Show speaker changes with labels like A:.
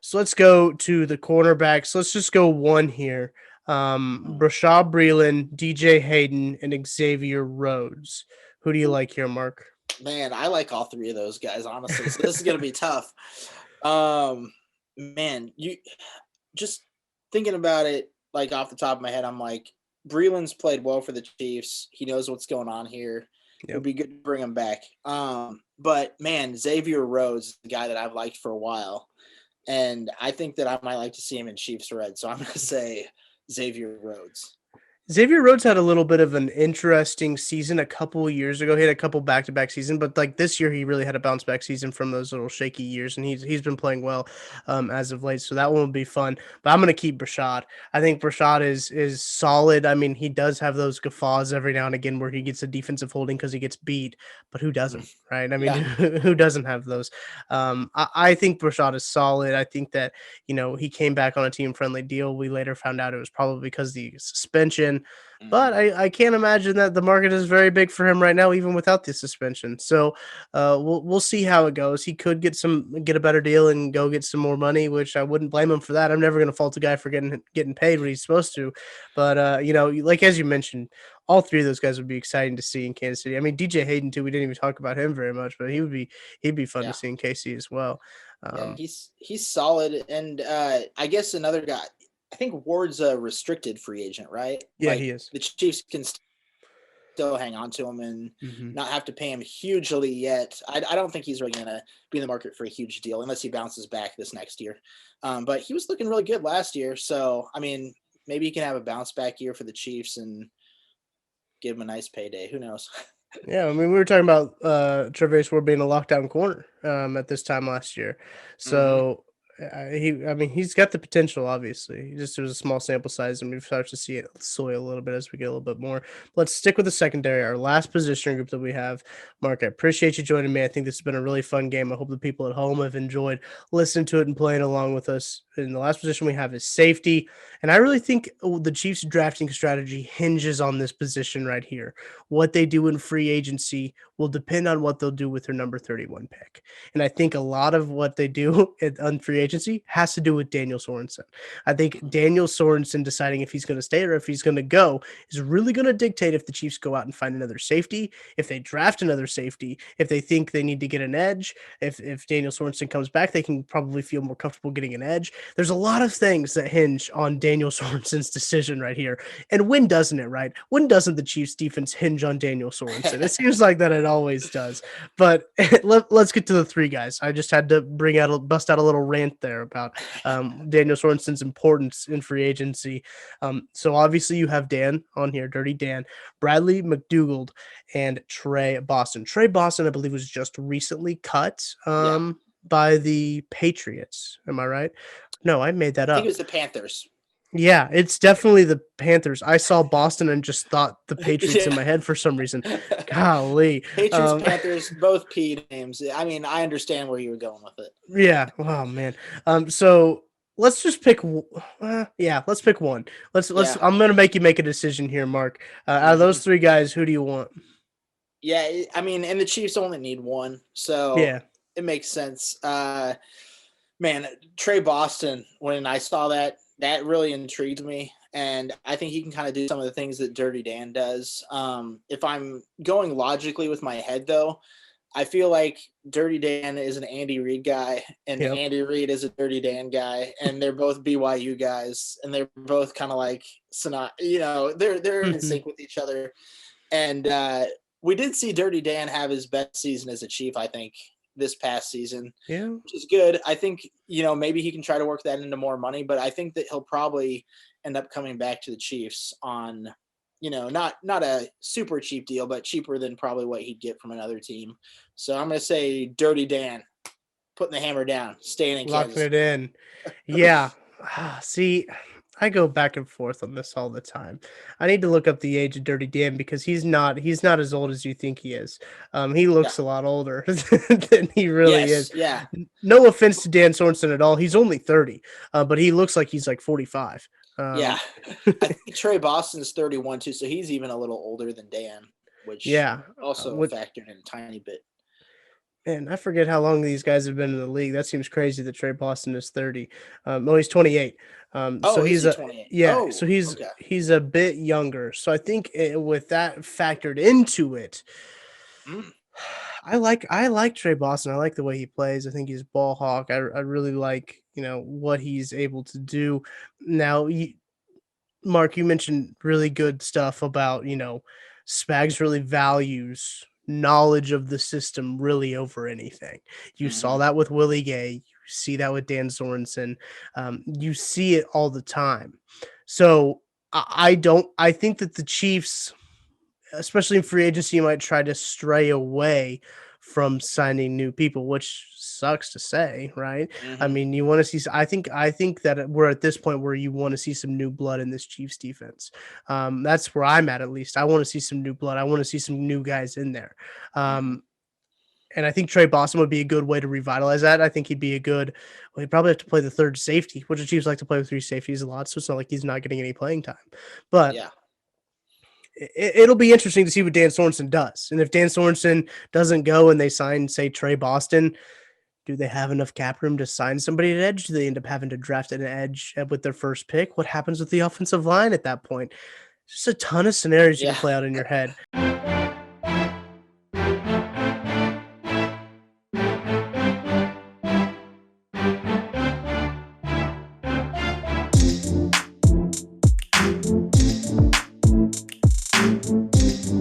A: So let's go to the cornerbacks. Let's just go one here.
B: Hmm.
A: Brashad Breeland, DJ Hayden, and Xavier Rhodes. Who do you like here, Mark?
B: Man, I like all three of those guys, honestly. So this is gonna be tough. Um, man, you just thinking about it, like off the top of my head, I'm like, Breland's played well for the Chiefs. He knows what's going on here. It would
A: Yep.
B: be good to bring him back. But man, Xavier Rhodes is the guy that I've liked for a while, and I think that I might like to see him in Chiefs red. So I'm gonna say Xavier Rhodes.
A: Xavier Rhodes had a little bit of an interesting season a couple of years ago. He had a couple back-to-back seasons, but like this year, he really had a bounce-back season from those little shaky years, and he's been playing well as of late. So that one will be fun. But I'm gonna keep Brashad. I think Brashad is solid. I mean, he does have those guffaws every now and again where he gets a defensive holding because he gets beat, but who doesn't, right? I mean,
B: Yeah.
A: who doesn't have those? I think Brashad is solid. I think that he came back on a team-friendly deal. We later found out it was probably because of the suspension, but
B: Hmm.
A: I can't imagine that the market is very big for him right now, even without the suspension. So we'll see how it goes. He could get a better deal and go get some more money, which I wouldn't blame him for that. I'm never going to fault a guy for getting paid what he's supposed to. But like as you mentioned, all three of those guys would be exciting to see in Kansas City. I mean, DJ Hayden too. We didn't even talk about him very much, but he'd be fun to
B: Yeah.
A: see in KC as well.
B: Yeah,
A: Um,
B: he's solid, and I guess another guy. I think Ward's a restricted free agent, right?
A: yeah, he
B: Like
A: is.
B: the Chiefs can still hang on to him and
A: Hmm.
B: not have to pay him hugely yet. I don't think he's really gonna be in the market for a huge deal unless he bounces back this next year. But he was looking really good last year, so I mean, maybe he can have a bounce back year for the Chiefs and give him a nice payday. Who knows?
A: Yeah, I mean, we were talking about Travis Ward being a lockdown corner at this time last year.
B: Hmm.
A: So I mean, he's got the potential. Obviously, he just was a small sample size, and we've started to see it soil a little bit as we get a little bit more. Let's stick with the secondary, our last position group that we have. Mark, I appreciate you joining me. I think this has been a really fun game. I hope the people at home have enjoyed listening to it and playing along with us. And the last position we have is safety, and I really think the Chiefs' drafting strategy hinges on this position right here. What they do in free agency will depend on what they'll do with their number 31 pick. And I think a lot of what they do on free agency has to do with Daniel Sorensen. I think Daniel Sorensen deciding if he's going to stay or if he's going to go is really going to dictate if the Chiefs go out and find another safety, if they draft another safety, if they think they need to get an edge. If Daniel Sorensen comes back, they can probably feel more comfortable getting an edge. There's a lot of things that hinge on Daniel Sorensen's decision right here. And when doesn't it, right? When doesn't the Chiefs defense hinge on Daniel Sorensen? It seems like that it always does. But let's get to the three guys. I just had to bust out a little rant there about Daniel Sorensen's importance in free agency. So obviously you have Dan on here, Dirty Dan, Bradley McDougald, and Trey Boston. Trey Boston, I believe, was just recently cut
B: Yeah,
A: by the Patriots. Am I right? No, I made that
B: I think it
A: up.
B: was the Panthers.
A: Yeah, it's definitely the Panthers. I saw Boston and just thought the Patriots in
B: Yeah.
A: my head for some reason. Golly.
B: Patriots,
A: Um,
B: Panthers, both P names. I mean, I understand where you were going with it.
A: yeah. Oh man. So let's just pick. Yeah, let's pick one. Let's.
B: Yeah.
A: I'm gonna make you make a decision here, Mark. Out of those
B: Hmm.
A: three guys, who do you want?
B: Yeah, I mean, and the Chiefs only need one, so
A: Yeah.
B: it makes sense. Man, Trey Boston, when I saw that, that really intrigued me. And I think he can kind of do some of the things that Dirty Dan does. If I'm going logically with my head, though, I feel like Dirty Dan is an Andy Reid guy, and
A: Yep.
B: Andy Reid is a Dirty Dan guy, and they're both BYU guys, and they're both kind of like, they're in
A: Hmm.
B: sync with each other. And we did see Dirty Dan have his best season as a Chief, I think, this past season,
A: Yeah.
B: which is good. I think, maybe he can try to work that into more money, but I think that he'll probably end up coming back to the Chiefs on, not a super cheap deal, but cheaper than probably what he'd get from another team. So I'm going to say Dirty Dan, putting the hammer down, staying in
A: Locking
B: Kansas
A: it
B: City.
A: in. Yeah. See, I go back and forth on this all the time. I need to look up the age of Dirty Dan because he's not as old as you think he is. He
B: Yeah.
A: looks a lot older than he really
B: Yes.
A: is.
B: Yeah.
A: No offense to Dan Sorensen at all. He's only 30, but he looks like he's like 45.
B: Yeah.
A: Um,
B: I think Trey Boston's 31 too, so he's even a little older than Dan, which
A: yeah.
B: also
A: What
B: factored in a tiny bit.
A: And I forget how long these guys have been in the league. That seems crazy that Trey Boston is 30. No, he's 28. So
B: Oh, is
A: he's
B: he
A: a
B: 28?
A: yeah, so
B: Oh, okay.
A: he's a bit younger. So I think with that factored into it,
B: Mm,
A: I like Trey Boston. I like the way he plays. I think he's ball hawk. I really like, what he's able to do. Now, Mark, you mentioned really good stuff about, Spags really values knowledge of the system really over anything. You saw
B: mhm,
A: that with Willie Gay. You see that with Dan Sorensen. You see it all the time. So I think that the Chiefs, especially in free agency, might try to stray away from signing new people, which sucks to say, right? I
B: mhm,
A: mean, you want to see. I think that we're at this point where you want to see some new blood in this Chiefs defense. That's where I'm at least. I want to see some new blood. I want to see some new guys in there.
B: mhm.
A: Um, and I think Trey Boston would be a good way to revitalize that. I think he'd be a good. Well, he'd probably have to play the third safety, which the Chiefs like to play with three safeties a lot. So it's not like he's not getting any playing time. But
B: Yeah.
A: it'll be interesting to see what Dan Sorensen does. And if Dan Sorensen doesn't go and they sign, say, Trey Boston, do they have enough cap room to sign somebody at edge? Do they end up having to draft an edge with their first pick? What happens with the offensive line at that point? Just a ton of scenarios you can
B: Yeah.
A: play out in your head.